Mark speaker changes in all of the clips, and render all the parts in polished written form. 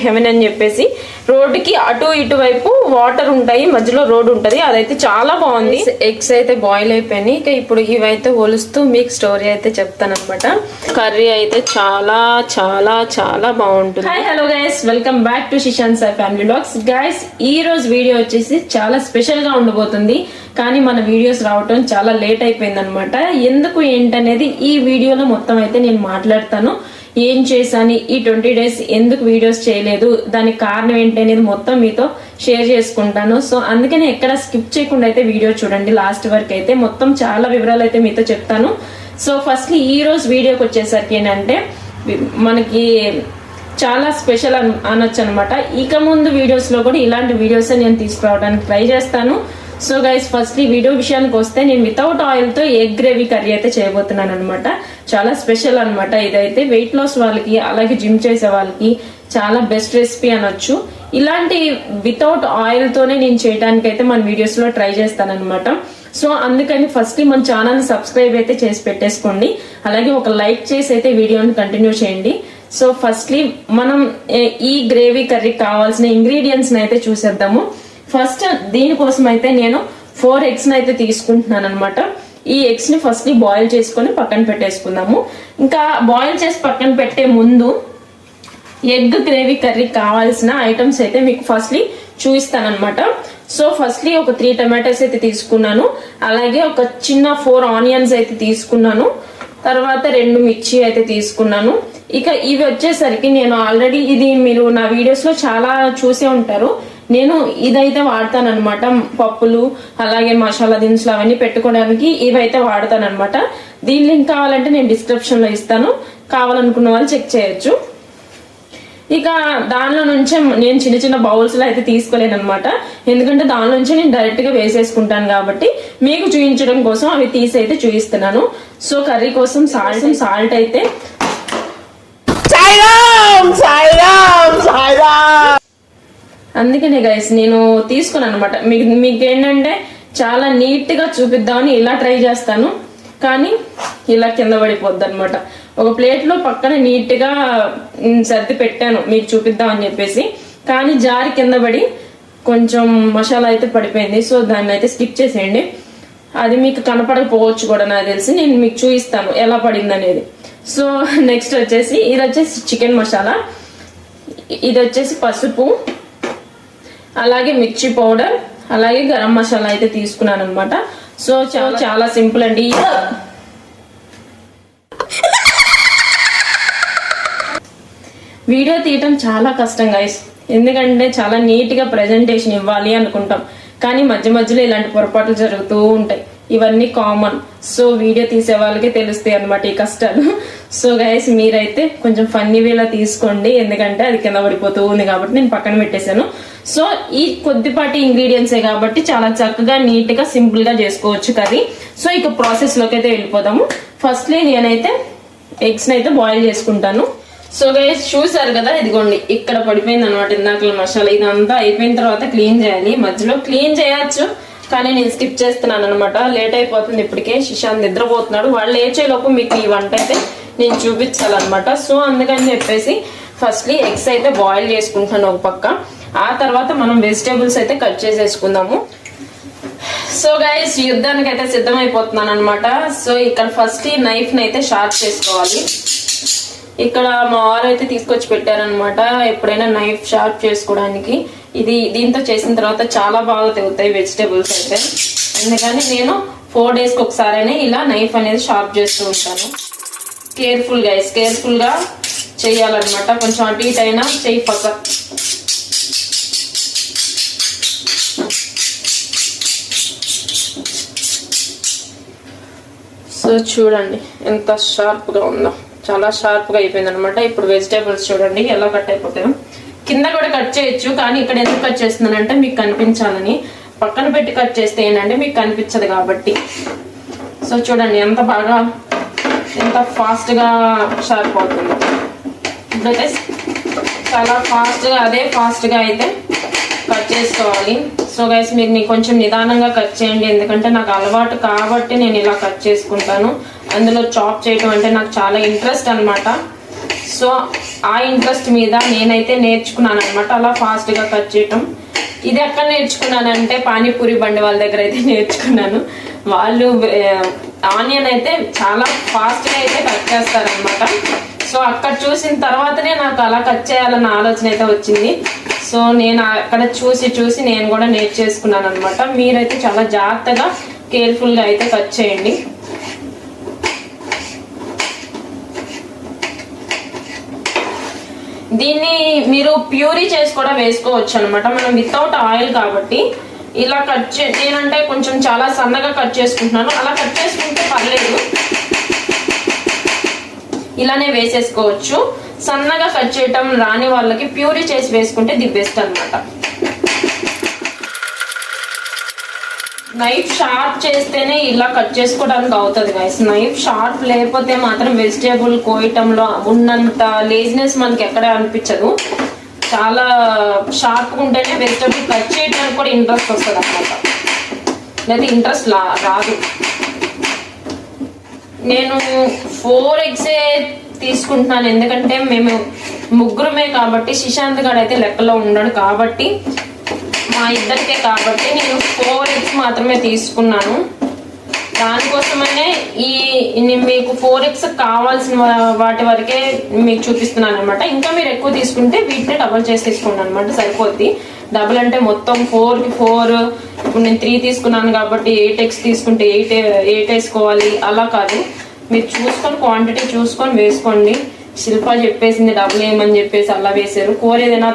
Speaker 1: Haven అని చెప్పేసి రోడ్డుకి అటు ఇటు వైపు వాటర్ ఉంటాయి, మధ్యలో రోడ్ ఉంటది. అదైతే చాలా బాగుంది. ఎగ్స్ అయితే బాయిల్ అయిపోయినాయి. ఇక ఇప్పుడు ఇవైతే ఒలుస్తూ మీకు స్టోరీ అయితే చెప్తాను అనమాట. కర్రీ అయితే చాలా చాలా చాలా బాగుంటుంది. Hi hello guys, welcome back to Shishant sir family vlogs. Guys ఈ రోజు వీడియో వచ్చేసి చాలా స్పెషల్ గా ఉండబోతుంది. కానీ మన వీడియోస్ రావటం చాలా లేట్ అయిపోయింది అనమాట. ఎందుకు ఏంటనేది ఈ వీడియోలో మొత్తం అయితే నేను మాట్లాడతాను. ఏం చేశాను, ఈ 20 days ఎందుకు వీడియోస్ చేయలేదు, దానికి కారణం ఏంటి అనేది మొత్తం మీతో షేర్ చేసుకుంటాను. సో అందుకని ఎక్కడ స్కిప్ చేయకుండా అయితే వీడియో చూడండి లాస్ట్ వరకు. అయితే మొత్తం చాలా వివరాలు అయితే మీతో చెప్తాను. సో ఫస్ట్ ఈ రోజు వీడియోకి వచ్చేసరికి ఏంటంటే మనకి చాలా స్పెషల్ అనొచ్చు అనమాట. ఇక ముందు వీడియోస్ లో కూడా ఇలాంటి వీడియోస్ నేను తీసుకురావడానికి ట్రై చేస్తాను. సో గైస్ ఫస్ట్ ఈ వీడియో విషయానికి వస్తే నేను వితౌట్ ఆయిల్ తో ఎగ్ గ్రేవీ కర్రీ అయితే చేయబోతున్నాను అనమాట. చాలా స్పెషల్ అనమాట. ఇదైతే వెయిట్ లాస్ వాళ్ళకి అలాగే జిమ్ చేసే వాళ్ళకి చాలా బెస్ట్ రెసిపీ అనొచ్చు. ఇలాంటి వితౌట్ ఆయిల్ తోనే నేను చేయడానికి అయితే మన వీడియోస్ లో ట్రై చేస్తాను అనమాట. సో అందుకని ఫస్ట్ మన ఛానల్ సబ్స్క్రైబ్ అయితే చేసి పెట్టేసుకోండి. అలాగే ఒక లైక్ చేసి అయితే వీడియోని కంటిన్యూ చేయండి. సో ఫస్ట్లీ మనం ఈ గ్రేవీ కర్రీకి కావాల్సిన ఇంగ్రీడియంట్స్ అయితే చూసేద్దాము. ఫస్ట్ దీనికోసం అయితే నేను 4 eggs అయితే తీసుకుంటున్నాను అనమాట. ఈ ఎగ్స్ ని ఫస్ట్ బాయిల్ చేసుకొని పక్కన పెట్టేసుకుందాము. ఇంకా బాయిల్ చేసి పక్కన పెట్టే ముందు ఎగ్ గ్రేవీ కర్రీ కావాల్సిన ఐటమ్స్ అయితే మీకు ఫస్ట్లీ చూపిస్తాను అనమాట. సో ఫస్ట్లీ ఒక 3 tomatoes అయితే తీసుకున్నాను. అలాగే ఒక చిన్న 4 onions అయితే తీసుకున్నాను. తర్వాత 2 మిర్చి అయితే తీసుకున్నాను. ఇక ఇవి వచ్చేసరికి నేను ఆల్రెడీ ఇది మీరు నా వీడియోస్ లో చాలా చూసే ఉంటారు. నేను ఇదైతే వాడతాను అనమాట. పప్పులు అలాగే మసాలా దినుసులు అవన్నీ పెట్టుకోవడానికి ఇవైతే వాడతాను అనమాట. దీని లింక్ కావాలంటే నేను డిస్క్రిప్షన్ లో ఇస్తాను, కావాలనుకున్న వాళ్ళు చెక్ చేయొచ్చు. ఇక దానిలో నుంచే నేను చిన్న చిన్న బౌల్స్ లో అయితే తీసుకోలేను అనమాట. ఎందుకంటే దానిలో నుంచి నేను డైరెక్ట్ గా వేసేసుకుంటాను కాబట్టి మీకు చూపించడం కోసం అవి తీసి అయితే చూపిస్తున్నాను. సో కర్రీ కోసం సాల్ట్ అయితే అందుకనే గైస్ నేను తీసుకున్నాను అనమాట. మీకు ఏంటంటే చాలా నీట్ గా చూపిద్దామని ఇలా ట్రై చేస్తాను, కానీ ఇలా కింద పడిపోద్ది అనమాట. ఒక ప్లేట్ లో పక్కన నీట్ గా సర్ది పెట్టాను మీకు చూపిద్దామని చెప్పేసి, కానీ జారి కింద పడి కొంచెం మసాలా అయితే పడిపోయింది. సో దాన్ని అయితే స్కిప్ చేసేయండి. అది మీకు కనపడకపోవచ్చు కూడా నాకు తెలిసి. నేను మీకు చూపిస్తాను ఎలా పడింది అనేది. సో నెక్స్ట్ వచ్చేసి ఇది వచ్చేసి చికెన్ మసాలా, ఇది వచ్చేసి పసుపు, అలాగే మిర్చి పౌడర్, అలాగే గరం మసాలా అయితే తీసుకున్నాను అనమాట. సో చాలా సింపుల్ అండి. వీడియో తీయటం చాలా కష్టం గైస్, ఎందుకంటే చాలా నీట్ గా ప్రెజెంటేషన్ ఇవ్వాలి అనుకుంటాం, కానీ మధ్య మధ్యలో ఇలాంటి పొరపాట్లు జరుగుతూ ఉంటాయి. ఇవన్నీ కామన్. సో వీడియో తీసే వాళ్ళకే తెలుస్తాయి అనమాట ఈ కష్టాలు. సో గైస్ మీరైతే కొంచెం ఫన్నీ వేలా తీసుకోండి, ఎందుకంటే అది కింద పడిపోతూ ఉంది కాబట్టి నేను పక్కన పెట్టేశాను. సో ఈ కొద్దిపాటి ఇంగ్రీడియంట్సే కాబట్టి చాలా చక్కగా నీట్ గా సింపుల్ గా చేసుకోవచ్చు కర్రీ. సో ఇక ప్రాసెస్ లోకి అయితే వెళ్ళిపోదాము. ఫస్ట్లీ నేనైతే ఎగ్స్ అయితే బాయిల్ చేసుకుంటాను. సో గైస్ చూసారు కదా, ఇదిగోండి ఇక్కడ పడిపోయింది అనమాట ఇందాక మసాలా. ఇదంతా అయిపోయిన తర్వాత క్లీన్ చేయాలి. మధ్యలో క్లీన్ చేయొచ్చు, కానీ నేను స్కిప్ చేస్తున్నాను అనమాట. లేట్ అయిపోతుంది. ఇప్పటికే శిశాంత్ నిద్రపోతున్నాడు. వాళ్ళు లేచేలోపు మీకు ఈ వంట అయితే నేను చూపించాలన్నమాట. సో అందుకని చెప్పేసి ఫస్ట్లీ ఎగ్స్ అయితే బాయిల్ చేసుకుంటాను ఒక పక్క. ఆ తర్వాత మనం వెజిటేబుల్స్ అయితే కట్ చేసేసుకుందాము. సో గైస్ యుద్ధానికి అయితే సిద్ధమైపోతున్నాను అనమాట. సో ఇక్కడ ఫస్ట్ ఈ నైఫ్ ని అయితే షార్ప్ చేసుకోవాలి. ఇక్కడ మా వారు అయితే తీసుకొచ్చి పెట్టారనమాట ఎప్పుడైనా నైఫ్ షార్ప్ చేసుకోవడానికి. దీంతో చేసిన తర్వాత చాలా బాగా తెగుతాయి వెజిటేబుల్స్ అయితే. అందుకని నేను 4 daysకి ఒకసారైనా ఇలా నైఫ్ అనేది షార్ప్ చేస్తూ ఉంటాను. కేర్ఫుల్ గైస్, కేర్ఫుల్ గా చేయాలన్నమాట. కొంచెం అటు ఇటు అయినా చెయ్యి పక్క. సో చూడండి ఎంత షార్ప్ గా ఉందో, చాలా షార్ప్ గా అయిపోయింది అనమాట. ఇప్పుడు వెజిటేబుల్స్ చూడండి ఎలా కట్ అయిపోతాయో. కింద కూడా కట్ చేయొచ్చు, కానీ ఇక్కడ ఎందుకు కట్ చేస్తున్నానంటే మీకు కనిపించాలని. పక్కన పెట్టి కట్ చేస్తే ఏంటంటే మీకు కనిపించదు కాబట్టి. సో చూడండి ఎంత బాగా ఎంత ఫాస్ట్ గా షార్ప్ అవుతుంది. ఇప్పుడైతే చాలా ఫాస్ట్ గా అదే ఫాస్ట్ గా అయితే కట్ చేసుకోవాలి. సో గైస్ మీరు కొంచెం నిదానంగా కట్ చేయండి, ఎందుకంటే నాకు అలవాటు కాబట్టి నేను ఇలా కట్ చేసుకుంటాను. అందులో చాప్ చేయడం అంటే నాకు చాలా ఇంట్రెస్ట్ అనమాట. సో ఆ ఇంట్రెస్ట్ మీద నేనైతే నేర్చుకున్నాను అనమాట అలా ఫాస్ట్గా కట్ చేయటం. ఇది ఎక్కడ నేర్చుకున్నానంటే పానీపూరి బండి వాళ్ళ దగ్గర అయితే నేర్చుకున్నాను. వాళ్ళు ఆనియన్ అయితే చాలా ఫాస్ట్గా అయితే కట్ చేస్తారనమాట. సో అక్కడ చూసిన తర్వాతనే నాకు అలా కట్ చేయాలన్న ఆలోచన అయితే వచ్చింది. సో నేను అక్కడ చూసి నేను కూడా నేర్చేసుకున్నాను అనమాట. మీరైతే చాలా జాగ్రత్తగా కేర్ఫుల్గా అయితే కట్ చేయండి. దీన్ని మీరు ప్యూరీ చేసి కూడా వేసుకోవచ్చు అనమాట. మనం వితౌట్ ఆయిల్ కాబట్టి ఇలా నేనంటే కొంచెం చాలా సన్నగా కట్ చేసుకుంటున్నాను. అలా కట్ చేసుకుంటే పర్లేదు, ఇలానే వేసేసుకోవచ్చు. సన్నగా కట్ చేయటం రాని వాళ్ళకి ప్యూరీ చేసి వేసుకుంటే ది బెస్ట్ అనమాట. నైఫ్ షార్ప్ చేస్తేనే ఇలా కట్ చేసుకోవడానికి అవుతుంది గైస్. నైఫ్ షార్ప్ లేకపోతే మాత్రం వెజిటేబుల్ కోయటంలో ఉన్నంత లేజినెస్ మనకి ఎక్కడ అనిపించదు. చాలా షార్ప్గా ఉంటేనే వెజిటేబుల్ కట్ చేయడానికి కూడా ఇంట్రెస్ట్ వస్తుంది అనమాట, లేదా ఇంట్రెస్ట్ రాదు. నేను 4 eggs తీసుకుంటున్నాను, ఎందుకంటే మేము ముగ్గురమే కాబట్టి శిశాంత్ గారు అయితే లెక్కలో ఉండడు కాబట్టి మా ఇద్దరికే కాబట్టి నేను 4 eggs మాత్రమే తీసుకున్నాను. దానికోసమనే మీకు 4 eggs కావాల్సిన వాటి వరకే మీకు చూపిస్తున్నాను అనమాట. ఇంకా మీరు ఎక్కువ తీసుకుంటే వీటిని డబల్ చేసి తీసుకోండి అనమాట, సరిపోద్ది. డబుల్ అంటే మొత్తం 4కి 4, ఇప్పుడు నేను 3 తీసుకున్నాను కాబట్టి 8 eggs తీసుకుంటే 8 వేసుకోవాలి, అలా కాదు. మీరు చూసుకొని క్వాంటిటీ చూసుకొని వేసుకోండి. శిల్ప చెప్పేసింది డబుల్ వేయమని చెప్పేసి అలా వేసారు. కూర ఏదైనా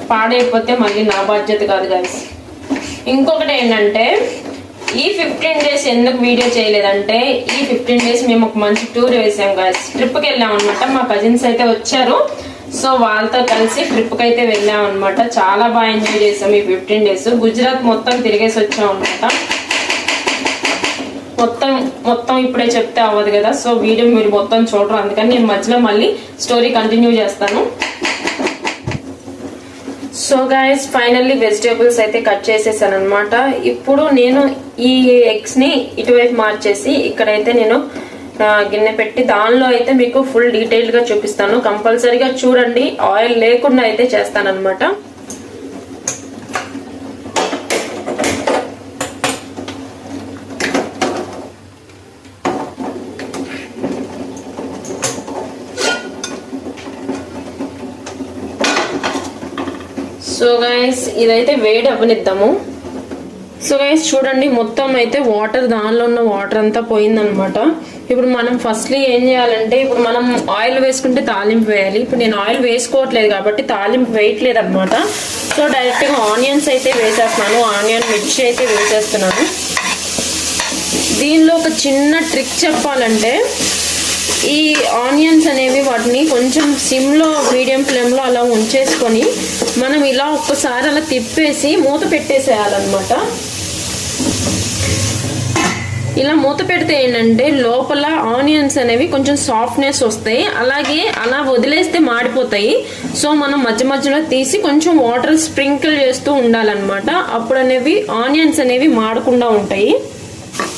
Speaker 1: పాడైపోతే మళ్ళీ నా బాధ్యత కాదు గైస్. ఇంకొకటి ఏంటంటే ఈ 15 days ఎందుకు వీడియో చేయలేదంటే, ఈ 15 days మేము ఒక మంచి టూర్ వేసాం గైస్. ట్రిప్కి వెళ్ళాం అనమాట. మా కజిన్స్ అయితే వచ్చారు, సో వాళ్ళతో కలిసి ట్రిప్కి అయితే వెళ్ళాం అనమాట. చాలా బాగా ఎంజాయ్ చేసాం ఈ 15 days. గుజరాత్ మొత్తం తిరిగేసి వచ్చాం అనమాట. మొత్తం ఇప్పుడే చెప్తే అవ్వదు కదా, సో వీడియో మీరు మొత్తం చూడరు, అందుకని నేను మధ్యలో మళ్ళీ స్టోరీ కంటిన్యూ చేస్తాను. సో గైస్ ఫైనల్లీ వెజిటేబుల్స్ అయితే కట్ చేసేసాను అనమాట. ఇప్పుడు నేను ఈ ఎగ్స్ ని ఇటువైపు మార్చేసి ఇక్కడైతే నేను గిన్నె పెట్టి దానిలో అయితే మీకు ఫుల్ డీటెయిల్ గా చూపిస్తాను. కంపల్సరీగా చూడండి, ఆయిల్ లేకుండా అయితే చేస్తాను అనమాట. సో గైస్ ఇదైతే వేడి అవ్వనిద్దాము. సో గైస్ చూడండి, మొత్తం అయితే వాటర్, దానిలో ఉన్న వాటర్ అంతా పోయిందనమాట. ఇప్పుడు మనం ఫస్ట్లీ ఏం చేయాలంటే, ఇప్పుడు మనం ఆయిల్ వేసుకుంటే తాలింపు వేయాలి. ఇప్పుడు నేను ఆయిల్ వేసుకోవట్లేదు కాబట్టి తాలింపు వేయట్లేదు అనమాట. సో డైరెక్ట్గా ఆనియన్స్ అయితే వేసేస్తున్నాను, ఆనియన్ మిర్చి అయితే వేసేస్తున్నాను. దీనిలో ఒక చిన్న ట్రిక్ చెప్పాలంటే, ఈ ఆనియన్స్ అనేవి వాటిని కొంచెం సిమ్లో మీడియం ఫ్లేమ్లో అలా ఉంచేసుకొని మనం ఇలా ఒక్కసారి అలా తిప్పేసి మూత పెట్టేసేయాలన్నమాట. ఇలా మూత పెడితే ఏంటంటే లోపల ఆనియన్స్ అనేవి కొంచెం సాఫ్ట్నెస్ వస్తాయి, అలాగే అలా వదిలేస్తే మాడిపోతాయి. సో మనం మధ్య మధ్యలో తీసి కొంచెం వాటర్ స్ప్రింకిల్ చేస్తూ ఉండాలన్నమాట. అప్పుడు అనేవి ఆనియన్స్ అనేవి మాడకుండా ఉంటాయి.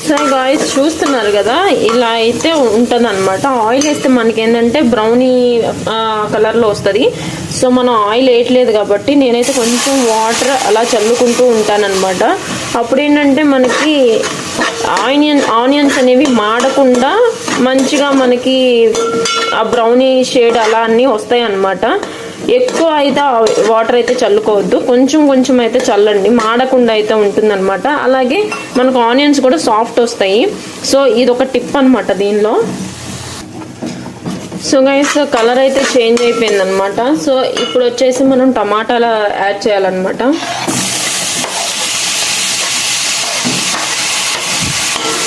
Speaker 1: సో గాయ్స్ చూస్తున్నారు కదా, ఇలా అయితే ఉంటుంది అనమాట. ఆయిల్ వేస్తే మనకి ఏంటంటే బ్రౌనీ కలర్లో వస్తుంది. సో మనం ఆయిల్ వేయట్లేదు కాబట్టి నేనైతే కొంచెం వాటర్ అలా చల్లుకుంటూ ఉంటానన్నమాట. అప్పుడు ఏంటంటే మనకి ఆనియన్స్ అనేవి మాడకుండా మంచిగా మనకి ఆ బ్రౌనీ షేడ్ అలా అన్నీ వస్తాయి అన్నమాట. ఎక్కువ అయితే వాటర్ అయితే చల్లుకోవద్దు, కొంచెం అయితే చల్లండి, మాడకుండా అయితే ఉంటుందన్నమాట. అలాగే మనకు ఆనియన్స్ కూడా సాఫ్ట్ వస్తాయి. సో ఇది ఒక టిప్ అనమాట దీనిలో. సో గైస్ కలర్ అయితే చేంజ్ అయిపోయింది అనమాట. సో ఇప్పుడు వచ్చేసి మనం టమాటాలు యాడ్ చేయాలన్నమాట.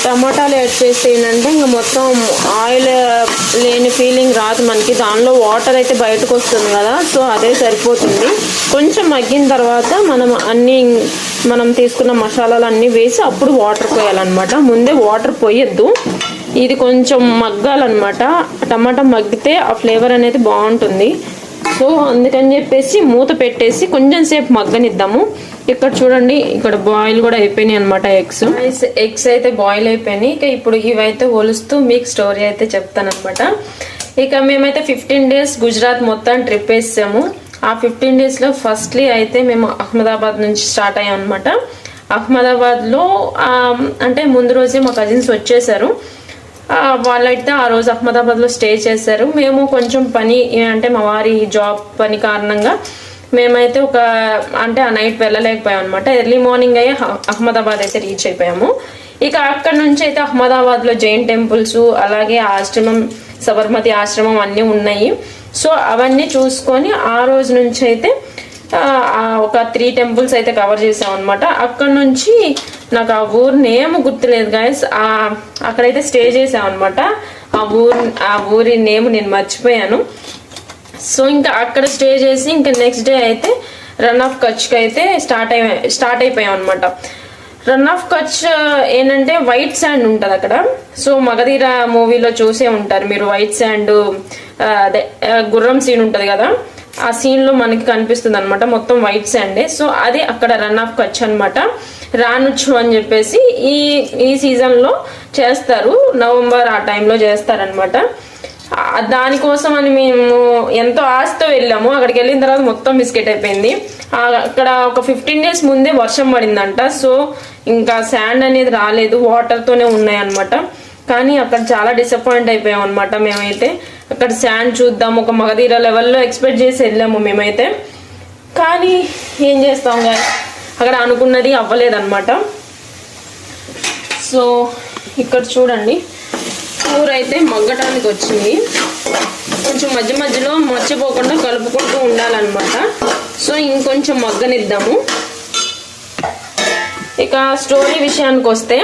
Speaker 1: టమాటాలు యాడ్ చేస్తే ఏంటంటే ఇంకా మొత్తం ఆయిల్ లేని ఫీలింగ్ రాదు మనకి. దానిలో వాటర్ అయితే బయటకు వస్తుంది కదా, సో అదే సరిపోతుంది. కొంచెం మగ్గిన తర్వాత మనం తీసుకున్న మసాలాలు అన్నీ వేసి అప్పుడు వాటర్ పోయాలన్నమాట. ముందే వాటర్ పోయొద్దు, ఇది కొంచెం మగ్గాలన్నమాట. టమాటా మగ్గితే ఆ ఫ్లేవర్ అనేది బాగుంటుంది. సో అందుకని చెప్పేసి మూత పెట్టేసి కొంచెం సేపు మగ్గనిద్దాము. ఇక్కడ చూడండి, ఇక్కడ బాయిల్ కూడా అయిపోయినాయి అనమాట. ఎగ్స్ అయితే బాయిల్ అయిపోయినాయి. ఇక ఇప్పుడు ఇవైతే ఒలుస్తూ మీకు స్టోరీ అయితే చెప్తాను అనమాట. ఇక మేమైతే 15 days గుజరాత్ మొత్తం ట్రిప్ వేసాము. ఆ 15 daysలో ఫస్ట్లీ అయితే మేము అహ్మదాబాద్ నుంచి స్టార్ట్ అయ్యాం అనమాట. అహ్మదాబాద్లో అంటే ముందు రోజే మా కజిన్స్ వచ్చేసారు. వాళ్ళైతే ఆ రోజు అహ్మదాబాద్లో స్టే చేశారు. మేము కొంచెం పని అంటే మా వారి జాబ్ పని కారణంగా మేమైతే అంటే ఆ నైట్ వెళ్ళలేకపోయాం అనమాట. ఎర్లీ మార్నింగ్ అయ్యి అహ్మదాబాద్ అయితే రీచ్ అయిపోయాము. ఇక అక్కడ నుంచి అయితే అహ్మదాబాద్లో జైన్ టెంపుల్స్ అలాగే ఆశ్రమం, సబర్మతి ఆశ్రమం అన్నీ ఉన్నాయి. సో అవన్నీ చూసుకొని ఆ రోజు నుంచి అయితే ఒక 3 temples అయితే కవర్ చేసాం అనమాట. అక్కడ నుంచి నాకు ఆ ఊరు నేమ్ గుర్తులేదు గైస్. అక్కడైతే స్టే చేసాం అనమాట. ఆ ఊరి నేమ్ నేను మర్చిపోయాను. సో ఇంకా అక్కడ స్టే చేసి ఇంకా నెక్స్ట్ డే అయితే రన్ ఆఫ్ కచ్కి అయితే స్టార్ట్ అయిపోయాం అనమాట. రన్ ఆఫ్ కచ్ ఏంటంటే వైట్ శాండ్ ఉంటుంది అక్కడ. సో మగధీర మూవీలో చూసే ఉంటారు మీరు, వైట్ శాండ్ అదే గుర్రం సీన్ ఉంటుంది కదా, ఆ సీన్ లో మనకి కనిపిస్తుంది అనమాట, మొత్తం వైట్ శాండే. సో అది అక్కడ రన్ ఆఫ్ కచ్ అనమాట. రానొచ్చు అని చెప్పేసి ఈ సీజన్ లో చేస్తారు, నవంబర్ ఆ టైంలో చేస్తారనమాట. దానికోసం అని మేము ఎంతో ఆశతో వెళ్ళాము. అక్కడికి వెళ్ళిన తర్వాత మొత్తం బిస్కెట్ అయిపోయింది. అక్కడ ఒక 15 days ముందే వర్షం పడిందంట. సో ఇంకా శాండ్ అనేది రాలేదు, వాటర్తోనే ఉన్నాయన్నమాట. కానీ అక్కడ చాలా డిసప్పాయింట్ అయిపోయాం అనమాట. మేమైతే అక్కడ శాండ్ చూద్దాం ఒక మగధీర లెవెల్లో ఎక్స్పెక్ట్ చేసి వెళ్ళాము మేమైతే. కానీ ఏం చేస్తాం కానీ అక్కడ అనుకున్నది అవ్వలేదన్నమాట. సో ఇక్కడ చూడండి, కూర అయితే మగ్గటానికి వచ్చింది. కొంచెం మధ్య మధ్యలో మర్చిపోకుండా కలుపుకుంటూ ఉండాలన్నమాట. సో ఇంకొంచెం మగ్గనిద్దాము. ఇక స్టోరీ విషయానికి వస్తే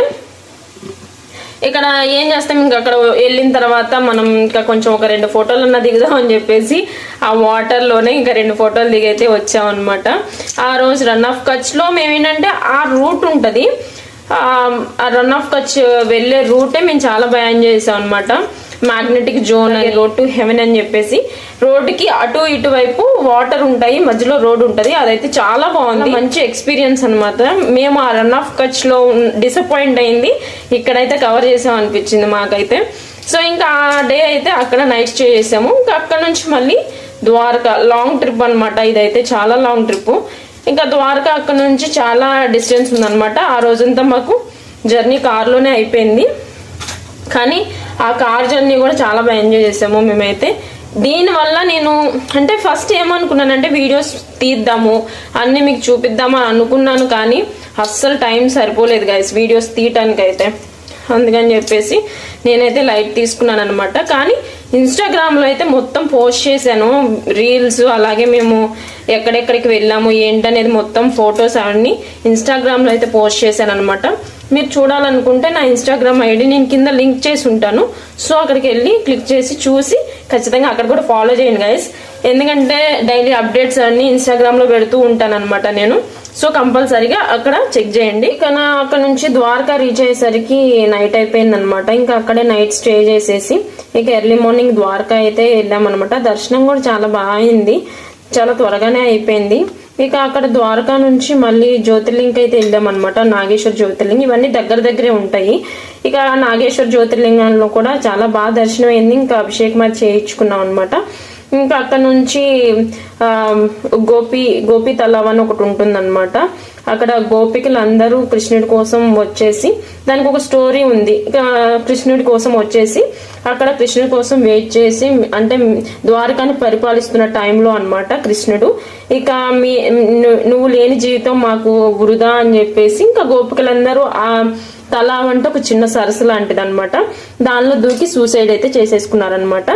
Speaker 1: ఇక్కడ ఏం చేస్తాం, ఇంకా అక్కడ వెళ్ళిన తర్వాత మనం ఇంకా కొంచెం ఒక 2 photos దిగుదాం అని చెప్పేసి ఆ వాటర్లోనే ఇంకా 2 photos దిగైతే వచ్చామన్నమాట. ఆ రోజు రన్ ఆఫ్ కచ్లో మేమేంటంటే ఆ రూట్ ఉంటుంది, ఆ రన్ ఆఫ్ కచ్ వెళ్ళే రూటే మేము చాలా బాగా ఎంజాయ్ చేసాం అనమాట. మ్యాగ్నెటిక్ జోన్ అని, రోడ్ టు హెవెన్ అని చెప్పేసి రోడ్డుకి అటు ఇటు వైపు వాటర్ ఉంటాయి, మధ్యలో రోడ్ ఉంటుంది. అదైతే చాలా బాగుంది, మంచి ఎక్స్పీరియన్స్ అనమాట. మేము ఆ రన్ ఆఫ్ కచ్ లో డిసప్పాయింట్ అయింది, ఇక్కడైతే కవర్ చేసాం అనిపించింది మాకైతే. సో ఇంకా ఆ డే అయితే అక్కడ నైట్ స్టే చేసాము. ఇంకా అక్కడ నుంచి మళ్ళీ ద్వారకా, లాంగ్ ట్రిప్ అనమాట. ఇదైతే చాలా లాంగ్ ట్రిప్. ఇంకా ద్వారకా అక్కడ నుంచి చాలా డిస్టెన్స్ ఉందన్నమాట. ఆ రోజంతా మాకు జర్నీ కార్లోనే అయిపోయింది. కానీ ఆ కార్ జర్నీ కూడా చాలా బాగా ఎంజాయ్ చేసాము మేమైతే. దీనివల్ల నేను అంటే ఫస్ట్ ఏమనుకున్నానంటే వీడియోస్ తీద్దాము, అన్నీ మీకు చూపిద్దామని అనుకున్నాను. కానీ అస్సలు టైం సరిపోలేదు గైస్ వీడియోస్ తీయటానికి అయితే. అందుకని చెప్పేసి నేనైతే లైట్ తీసుకున్నాను అనమాట. కానీ ఇన్స్టాగ్రామ్లో అయితే మొత్తం పోస్ట్ చేశాను రీల్స్, అలాగే మేము ఎక్కడెక్కడికి వెళ్ళాము ఏంటనేది మొత్తం ఫొటోస్ అవన్నీ ఇన్స్టాగ్రామ్లో అయితే పోస్ట్ చేశాను అనమాట. మీరు చూడాలనుకుంటే నా ఇన్స్టాగ్రామ్ ఐడి నేను కింద లింక్ చేసి ఉంటాను. సో అక్కడికి వెళ్ళి క్లిక్ చేసి చూసి ఖచ్చితంగా అక్కడ కూడా ఫాలో చేయండి గైస్. ఎందుకంటే డైలీ అప్డేట్స్ అన్ని ఇన్స్టాగ్రామ్లో పెడుతూ ఉంటాను అనమాట నేను. సో కంపల్సరీగా అక్కడ చెక్ చేయండి. ఇక అక్కడ నుంచి ద్వారకా రీచ్ అయ్యేసరికి నైట్ అయిపోయింది అనమాట. ఇంకా అక్కడే నైట్ స్టే చేసేసి ఇక ఎర్లీ మార్నింగ్ ద్వారకా అయితే వెళ్ళామన్నమాట. దర్శనం కూడా చాలా బాగా అయింది, చాలా త్వరగానే అయిపోయింది. ఇక అక్కడ ద్వారకా నుంచి మళ్ళీ జ్యోతిర్లింగ్ అయితే వెళ్దామన్నమాట. నాగేశ్వర జ్యోతిర్లింగ్ ఇవన్నీ దగ్గరే ఉంటాయి. ఇక నాగేశ్వర జ్యోతిర్లింగంలో కూడా చాలా బాగా దర్శనం అయింది. ఇంకా అభిషేకం అది చేయించుకున్నాం అనమాట. ఇంకా అక్కడ నుంచి గోపి తలావ్ అని ఒకటి ఉంటుందన్నమాట. అక్కడ గోపికలు అందరూ కృష్ణుడి కోసం వచ్చేసి, దానికి ఒక స్టోరీ ఉంది. కృష్ణుడి కోసం వచ్చేసి అక్కడ కృష్ణుడి కోసం వెయిట్ చేసి, అంటే ద్వారకాని పరిపాలిస్తున్న టైంలో అన్నమాట కృష్ణుడు. ఇక నువ్వు లేని జీవితం మాకు వృధా అని చెప్పేసి ఇంకా గోపికలందరూ ఆ తలావ్ అంటే ఒక చిన్న సరస్సు లాంటిది అనమాట, దానిలో దూకి సూసైడ్ అయితే చేసేసుకున్నారనమాట.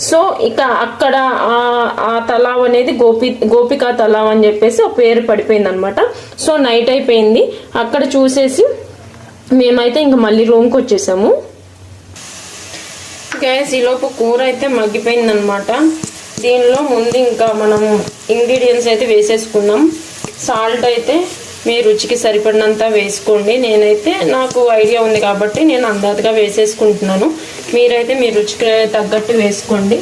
Speaker 1: సో ఇక అక్కడ ఆ తలావ్ అనేది గోపికా తలావ్ అని చెప్పేసి ఒక పేరు పడిపోయింది అనమాట. సో నైట్ అయిపోయింది, అక్కడ చూసేసి మేమైతే ఇంకా మళ్ళీ రూమ్కి వచ్చేసాము. గ్యాస్ ఈలోపు కూర అయితే మగ్గిపోయింది అనమాట. దీనిలో ముందు ఇంకా మనం ఇంగ్రీడియంట్స్ అయితే వేసేసుకున్నాం. సాల్ట్ అయితే మీ రుచికి సరిపడినంత వేసుకోండి. నేనైతే నాకు ఐడియా ఉంది కాబట్టి నేను అందాజుగా వేసేసుకుంటున్నాను, మీరైతే మీ రుచికి తగ్గట్టు వేసుకోండి.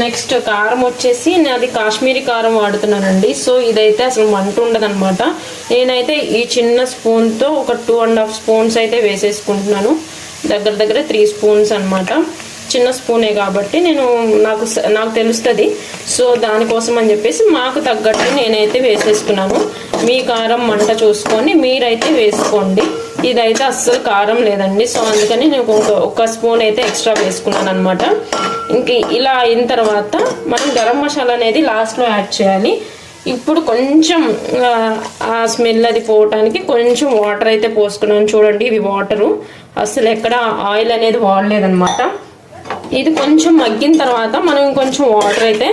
Speaker 1: నెక్స్ట్ కారం వచ్చేసి నాది కాశ్మీరీ కారం వాడుతున్నానండి. సో ఇదైతే అసలు మంట ఉండదన్నమాట. నేనైతే ఈ చిన్న స్పూన్తో ఒక 2.5 spoons అయితే వేసేసుకుంటున్నాను, దగ్గర 3 spoons అనమాట. చిన్న స్పూనే కాబట్టి నాకు తెలుస్తుంది. సో దానికోసం అని చెప్పేసి మాకు తగ్గట్టు నేనైతే వేసేసుకున్నాను. మీ కారం మంట చూసుకొని మీరైతే వేసుకోండి. ఇదైతే అస్సలు కారం లేదండి. సో అందుకని నేను ఒక స్పూన్ అయితే ఎక్స్ట్రా వేసుకున్నాను అనమాట. ఇంక ఇలా అయిన తర్వాత మనం గరం మసాలా అనేది లాస్ట్లో యాడ్ చేయాలి. ఇప్పుడు కొంచెం ఆ స్మెల్ అది పోవటానికి కొంచెం వాటర్ అయితే పోసుకున్నాను. చూడండి ఇవి వాటరు, అసలు ఎక్కడ ఆయిల్ అనేది వాడలేదన్నమాట. ఇది కొంచెం మగ్గిన తర్వాత మనం కొంచెం వాటర్ అయితే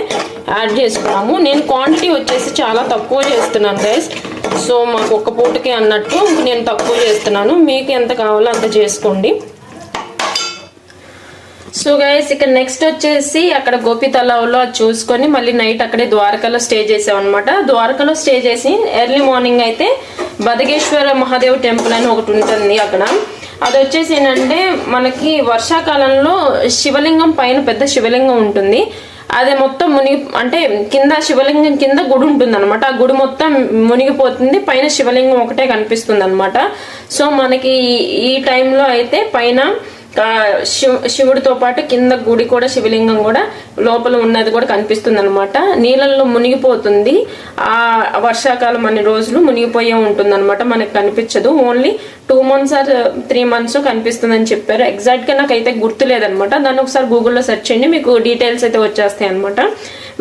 Speaker 1: యాడ్ చేసుకున్నాము. నేను క్వాంటిటీ వచ్చేసి చాలా తక్కువ చేస్తున్నాను గైస్. సో మాకు ఒక్క పూటకి అన్నట్టు నేను తక్కువ చేస్తున్నాను. మీకు ఎంత కావాలో అంత చేసుకోండి. సో గైస్ ఇక నెక్స్ట్ వచ్చేసి అక్కడ గోపితలావులో చూసుకొని మళ్ళీ నైట్ అక్కడే ద్వారకాలో స్టే చేసాం అనమాట. ద్వారకాలో స్టే చేసి ఎర్లీ మార్నింగ్ అయితే బదగేశ్వర మహాదేవ్ టెంపుల్ అని ఒకటి ఉంటుంది అక్కడ. అది వచ్చేసి ఏంటంటే మనకి వర్షాకాలంలో శివలింగం పైన పెద్ద శివలింగం ఉంటుంది. అది మొత్తం అంటే కింద శివలింగం కింద గుడి ఉంటుంది అనమాట. ఆ గుడి మొత్తం మునిగిపోతుంది, పైన శివలింగం ఒకటే కనిపిస్తుంది అనమాట. సో మనకి ఈ టైంలో అయితే పైన శివుడితో పాటు కింద గుడి కూడా శివలింగం కూడా లోపల ఉన్నది కూడా కనిపిస్తుంది అనమాట. నీళ్ళల్లో మునిగిపోతుంది. ఆ వర్షాకాలం అన్ని రోజులు మునిగిపోయే ఉంటుంది అనమాట. మనకు కనిపించదు. ఓన్లీ 2 months or 3 months కనిపిస్తుంది అని చెప్పారు. ఎగ్జాక్ట్ గా నాకైతే గుర్తులేదనమాట. దాన్ని ఒకసారి గూగుల్లో సెర్చ్ చేయండి, మీకు డీటెయిల్స్ అయితే వచ్చేస్తాయి అనమాట.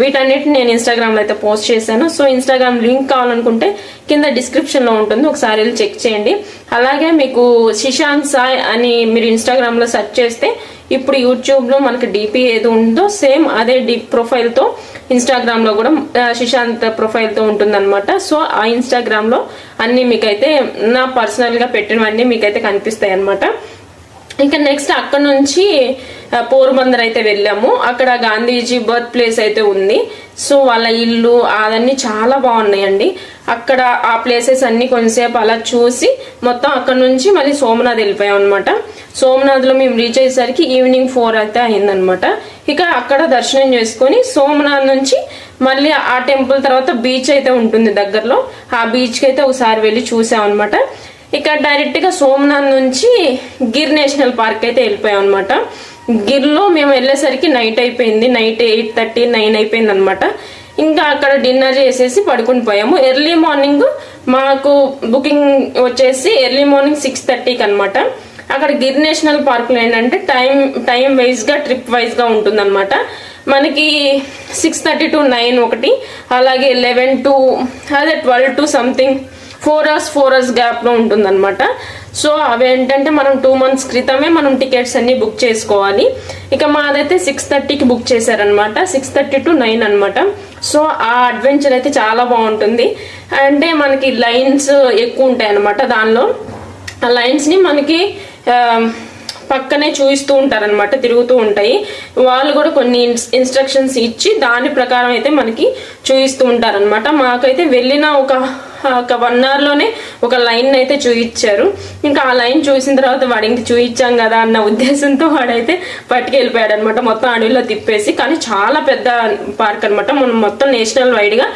Speaker 1: వీటన్నిటిని నేను ఇన్స్టాగ్రామ్ లో అయితే పోస్ట్ చేశాను. సో ఇన్స్టాగ్రామ్ లింక్ కావాలనుకుంటే కింద డిస్క్రిప్షన్ లో ఉంటుంది, ఒకసారి వెళ్ళి చెక్ చేయండి. అలాగే మీకు శిశాంత్ సాయ్ అని మీరు ఇన్స్టాగ్రామ్ లో సెర్చ్ చేస్తే ఇప్పుడు యూట్యూబ్ లో మనకి డిపి ఏది ఉందో సేమ్ అదే ప్రొఫైల్ తో ఇన్స్టాగ్రామ్ లో కూడా శిశాంత్ ప్రొఫైల్ తో ఉంటుందన్నమాట. సో ఆ ఇన్స్టాగ్రామ్ లో అన్ని మీకైతే నా పర్సనల్ గా పెట్టినవన్నీ మీకైతే కనిపిస్తాయి అనమాట. ఇంకా నెక్స్ట్ అక్కడ నుంచి పోర్బందర్ అయితే వెళ్ళాము. అక్కడ గాంధీజీ బర్త్ ప్లేస్ అయితే ఉంది. సో వాళ్ళ ఇల్లు అవన్నీ చాలా బాగున్నాయండి. అక్కడ ఆ ప్లేసెస్ అన్ని కొంచెంసేపు అలా చూసి మొత్తం అక్కడ నుంచి మళ్ళీ సోమనాథ్ వెళ్ళిపోయాం అనమాట. సోమనాథ్ లో మేము రీచ్ అయ్యేసరికి ఈవినింగ్ 4 అయితే అయిందనమాట. ఇక అక్కడ దర్శనం చేసుకొని సోమనాథ్ నుంచి మళ్ళీ ఆ టెంపుల్ తర్వాత బీచ్ అయితే ఉంటుంది దగ్గరలో. ఆ బీచ్ కి అయితే ఒకసారి వెళ్ళి చూసాం అనమాట. ఇక డైరెక్ట్ గా సోమనాథ్ నుంచి గిర్ నేషనల్ పార్క్ అయితే వెళ్ళిపోయాం అనమాట. గిర్లో మేము వెళ్ళేసరికి నైట్ అయిపోయింది. నైట్ 8:30, 9 అయిపోయింది అనమాట. ఇంకా అక్కడ డిన్నర్ చేసేసి పడుకుని పోయాము. ఎర్లీ మార్నింగ్ మాకు బుకింగ్ వచ్చేసి ఎర్లీ మార్నింగ్ 6:30కి అనమాట. అక్కడ గిర్ నేషనల్ పార్క్ లో ఏంటంటే టైం వైజ్ గా ట్రిప్ వైజ్ గా ఉంటుంది అనమాట. మనకి 6:30 to 9 ఒకటి, అలాగే 11 to 12 to something 4 hours gap లో ఉంటుంది అనమాట. సో అవి ఏంటంటే మనం 2 months క్రితమే మనం టికెట్స్ అన్ని బుక్ చేసుకోవాలి. ఇక మాదైతే 6:30కి బుక్ చేశారనమాట. 6:30 to 9 అనమాట. సో ఆ అడ్వెంచర్ అయితే చాలా బాగుంటుంది. అంటే మనకి లైన్స్ ఎక్కువ ఉంటాయి అనమాట. దానిలో ఆ లైన్స్ ని మనకి పక్కనే చూపిస్తూ ఉంటారనమాట, తిరుగుతూ ఉంటాయి. వాళ్ళు కూడా కొన్ని ఇన్స్ట్రక్షన్స్ ఇచ్చి దాని ప్రకారం అయితే మనకి చూపిస్తూ ఉంటారనమాట. మాకైతే వెళ్ళిన ఒక 1 hour లోనే ఒక లైన్ అయితే చూయించారు. ఇంకా ఆ లైన్ చూసిన తర్వాత వాడికి చూయించాం కదా అన్న ఉద్దేశంతో వాడైతే పట్టుకెళ్ళిపోయాడు అనమాట, మొత్తం అడవిలో తిప్పేసి. కానీ చాలా పెద్ద పార్క్ అనమాట. మనం మొత్తం నేషనల్ వైడ్ గా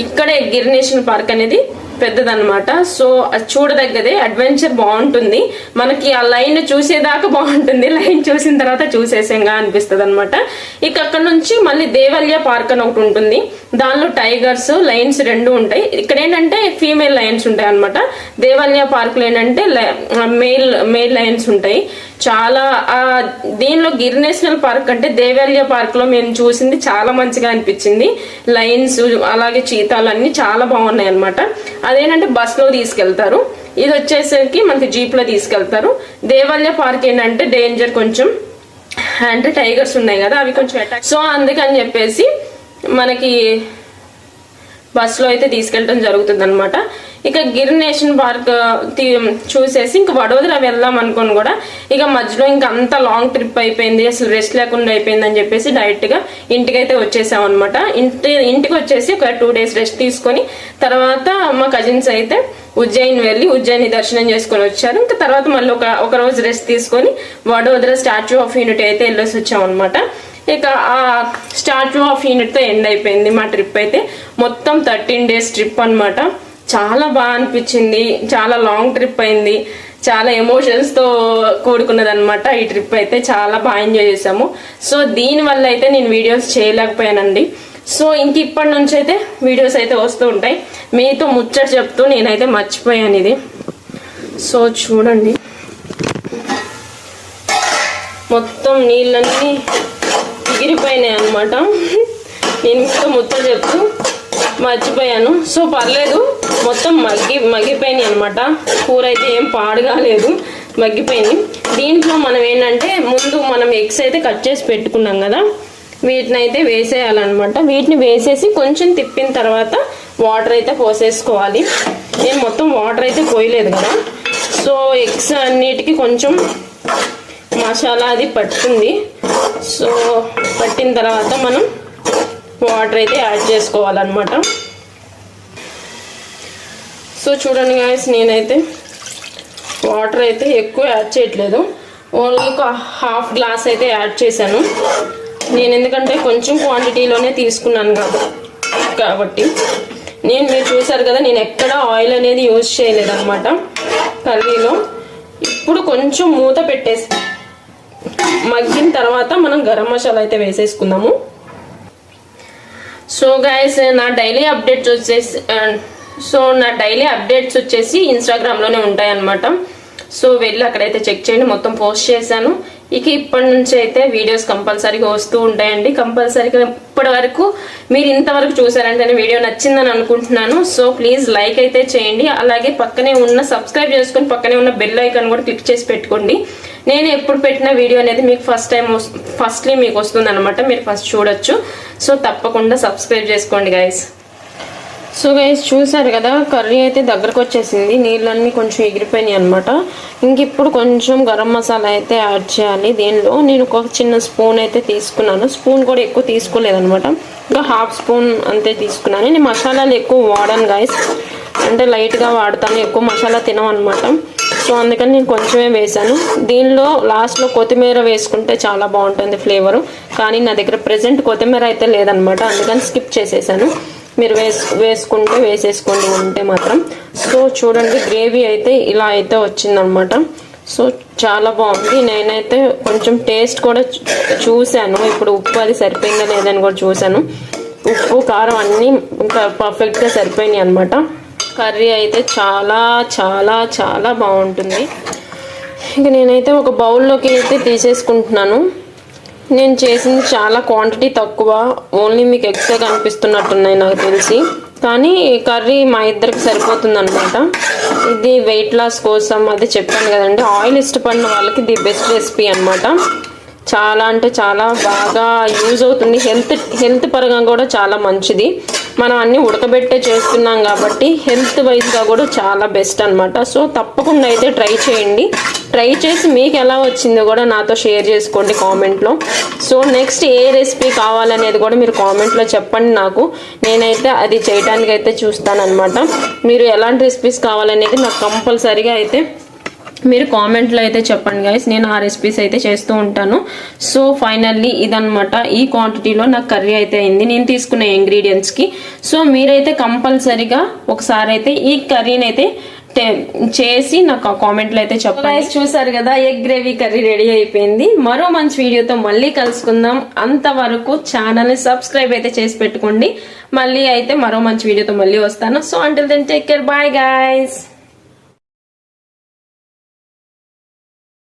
Speaker 1: ఇక్కడే గిర్ నేషనల్ పార్క్ అనేది పెద్దదన్నమాట. సో చూడదగ్గదే, అడ్వెంచర్ బాగుంటుంది. మనకి ఆ లైన్ చూసేదాకా బాగుంటుంది, లైన్ చూసిన తర్వాత చూసేసేంగా అనిపిస్తుంది అనమాట. ఇక అక్కడ నుంచి మళ్ళీ దేవల్య పార్క్ అని ఒకటి ఉంటుంది. దానిలో టైగర్స్, లయన్స్ 2 ఉంటాయి. ఇక్కడ ఏంటంటే ఫీమేల్ లయన్స్ ఉంటాయి అనమాట. దేవల్య పార్క్ లో ఏంటంటే మేల్ లయన్స్ ఉంటాయి. చాలా దీనిలో గిర్ నేషనల్ పార్క్ అంటే దేవల్య పార్క్ లో మేము చూసింది చాలా మంచిగా అనిపించింది. లయన్స్ అలాగే చీతాలు అన్ని చాలా బాగున్నాయి అనమాట. అదేంటంటే బస్ లో తీసుకెళ్తారు, ఇది వచ్చేసరికి మనకి జీప్ లో తీసుకెళ్తారు. దేవల్య పార్క్ ఏంటంటే డేంజర్ కొంచెం, అంటే టైగర్స్ ఉన్నాయి కదా అవి కొంచెం అటాక్. సో అందుకని చెప్పేసి మనకి బస్ లో అయితే తీసుకెళ్ళడం జరుగుతుంది అనమాట. ఇక గిర్ నేషనల్ పార్క్ చూసేసి ఇంక వడోదర వెళ్దాం అనుకోని కూడా ఇక మధ్యలో ఇంకా అంత లాంగ్ ట్రిప్ అయిపోయింది, అసలు రెస్ట్ లేకుండా అయిపోయింది అని చెప్పేసి డైరెక్ట్ గా ఇంటికైతే వచ్చేసాం అనమాట. ఇంటికి వచ్చేసి ఒక 2 days రెస్ట్ తీసుకొని తర్వాత మా కజిన్స్ అయితే ఉజ్జయిని వెళ్ళి ఉజ్జయిని దర్శనం చేసుకొని వచ్చారు. ఇంకా తర్వాత మళ్ళీ ఒక రోజు రెస్ట్ తీసుకొని వడోదర స్టాచ్యూ ఆఫ్ యూనిటీ అయితే వెళ్ళేసి వచ్చాం అనమాట. ఇక ఆ స్టాచ్యూ ఆఫ్ యూనిట్ తో ఎండ్ అయిపోయింది మా ట్రిప్ అయితే. మొత్తం 13 days ట్రిప్ అనమాట. చాలా బాగా అనిపించింది, చాలా లాంగ్ ట్రిప్ అయింది, చాలా ఎమోషన్స్తో కూడుకున్నది అనమాట. ఈ ట్రిప్ అయితే చాలా బాగా ఎంజాయ్ చేసాము. సో దీనివల్ల అయితే నేను వీడియోస్ చేయలేకపోయానండి. సో ఇంక ఇప్పటి నుంచి అయితే వీడియోస్ అయితే వస్తూ ఉంటాయి. మీతో ముచ్చట చెప్తూ నేనైతే మర్చిపోయాను ఇది. సో చూడండి, మొత్తం నీళ్ళన్నీ ఎగిరిపోయినాయి అనమాట. నేను మీతో ముచ్చట చెప్తూ మర్చిపోయాను. సో పర్లేదు, మొత్తం మగ్గిపోయినాయి అనమాట. కూర అయితే ఏం పాడుగాలేదు, మగ్గిపోయింది. దీంట్లో మనం ఏంటంటే ముందు మనం ఎగ్స్ అయితే కట్ చేసి పెట్టుకున్నాం కదా, వీటిని అయితే వేసేయాలన్నమాట. వీటిని వేసేసి కొంచెం తిప్పిన తర్వాత వాటర్ అయితే పోసేసుకోవాలి. నేను మొత్తం వాటర్ అయితే పోయలేదు కదా. సో ఎగ్స్ అన్నిటికీ కొంచెం మసాలా అది పట్టింది. సో పట్టిన తర్వాత మనం వాటర్ అయితే యాడ్ చేసుకోవాలన్నమాట. సో చూడండి గాయస్, నేనైతే వాటర్ అయితే ఎక్కువ యాడ్ చేయట్లేదు, ఓన్లీ ఒక హాఫ్ గ్లాస్ అయితే యాడ్ చేశాను. నేను ఎందుకంటే కొంచెం క్వాంటిటీలోనే తీసుకున్నాను కాబట్టి. మీరు చూసారు కదా, నేను ఎక్కడ ఆయిల్ అనేది యూజ్ చేయలేదన్నమాట కర్రీలో. ఇప్పుడు కొంచెం మూత పెట్టేసి మగ్గిన తర్వాత మనం గరం మసాలా అయితే వేసేసుకుందాము. సో గైస్, నా డైలీ అప్డేట్స్ వచ్చేసి ఇన్స్టాగ్రామ్లోనే ఉంటాయన్నమాట. సో వెళ్ళి అక్కడైతే చెక్ చేయండి, మొత్తం పోస్ట్ చేశాను. ఇక ఇప్పటి నుంచి అయితే వీడియోస్ కంపల్సరీగా వస్తూ ఉంటాయండి. కంపల్సరీగా ఇప్పటి వరకు మీరు ఇంతవరకు చూసారంటే వీడియో నచ్చిందని అనుకుంటున్నాను. సో ప్లీజ్ లైక్ అయితే చేయండి. అలాగే పక్కనే ఉన్న సబ్స్క్రైబ్ చేసుకొని పక్కనే ఉన్న బెల్ ఐకాన్ కూడా క్లిక్ చేసి పెట్టుకోండి. నేను ఎప్పుడు పెట్టిన వీడియో అనేది మీకు ఫస్ట్లీ మీకు వస్తుంది అనమాట, మీరు ఫస్ట్ చూడొచ్చు. సో తప్పకుండా సబ్స్క్రైబ్ చేసుకోండి గైస్. సో గైస్, చూసారు కదా, కర్రీ అయితే దగ్గరకు వచ్చేసింది, నీళ్ళన్నీ కొంచెం ఎగిరిపోయినాయి అనమాట. ఇంక ఇప్పుడు కొంచెం గరం మసాలా అయితే యాడ్ చేయాలి. దీనిలో నేను ఒక చిన్న స్పూన్ అయితే తీసుకున్నాను. స్పూన్ కూడా ఎక్కువ తీసుకోలేదనమాట, ఇంకా హాఫ్ స్పూన్ అంతే తీసుకున్నాను. నేను మసాలాలు ఎక్కువ వాడాను గైస్, అంటే లైట్గా వాడతాను, ఎక్కువ మసాలా తినమన్నమాట. సో అందుకని నేను కొంచెమే వేసాను. దీనిలో లాస్ట్లో కొత్తిమీర వేసుకుంటే చాలా బాగుంటుంది ఫ్లేవరు, కానీ నా దగ్గర ప్రెజెంట్ కొత్తిమీర అయితే లేదనమాట, అందుకని స్కిప్ చేసేసాను. మీరు వేసేసుకోండి ఉంటే మాత్రం. సో చూడండి, గ్రేవీ అయితే ఇలా అయితే వచ్చిందనమాట. సో చాలా బాగుంది. నేనైతే కొంచెం టేస్ట్ కూడా చూశాను, ఇప్పుడు ఉప్పు అది సరిపోయిందా లేదని కూడా చూశాను. ఉప్పు కారం అన్నీ ఇంకా పర్ఫెక్ట్గా సరిపోయినాయి అనమాట. కర్రీ అయితే చాలా చాలా చాలా బాగుంటుంది. ఇక నేనైతే ఒక బౌల్లోకి అయితే తీసేసుకుంటున్నాను. నేను చేసింది చాలా క్వాంటిటీ తక్కువ, ఓన్లీ మీకు ఎక్స్ట్రా కనిపిస్తున్నట్టున్నాయి నాకు తెలిసి, కానీ కర్రీ మా ఇద్దరికి సరిపోతుంది అనమాట. ఇది వెయిట్ లాస్ కోసం అది చెప్పాను కదండి, ఆయిల్ ఇష్టపడిన వాళ్ళకి ది బెస్ట్ రెసిపీ అనమాట. చాలా అంటే చాలా బాగా యూజ్ అవుతుంది, హెల్త్ పరంగా కూడా చాలా మంచిది. మనం అన్నీ ఉడకబెట్టే చేస్తున్నాం కాబట్టి హెల్త్ వైజ్గా కూడా చాలా బెస్ట్ అనమాట. సో తప్పకుండా అయితే ట్రై చేయండి. ట్రై చేసి మీకు ఎలా వచ్చిందో కూడా నాతో షేర్ చేసుకోండి కామెంట్లో. సో నెక్స్ట్ ఏ రెసిపీ కావాలనేది కూడా మీరు కామెంట్లో చెప్పండి నాకు, నేనైతే అది చేయడానికి అయితే చూస్తానన్నమాట. మీరు ఎలాంటి రెసిపీస్ కావాలనేది నాకు కంపల్సరీగా అయితే మీరు కామెంట్లో అయితే చెప్పండి గైస్, నేను ఆ రెసిపీస్ అయితే చేస్తూ ఉంటాను. సో ఫైనల్లీ ఇదనమాట, ఈ క్వాంటిటీలో నాకు కర్రీ అయితే అయింది నేను తీసుకున్న ఇంగ్రీడియంట్స్కి. సో మీరైతే కంపల్సరీగా ఒకసారి అయితే ఈ కర్రీని అయితే చేసి నాకు కామెంట్లో అయితే చెప్పండి. చూసారు కదా, ఎగ్ గ్రేవీ కర్రీ రెడీ అయిపోయింది. మరో మంచి వీడియోతో మళ్ళీ కలుసుకుందాం. అంతవరకు ఛానల్ని సబ్స్క్రైబ్ అయితే చేసి పెట్టుకోండి. మళ్ళీ అయితే మరో మంచి వీడియోతో మళ్ళీ వస్తాను. So until then take care, bye guys.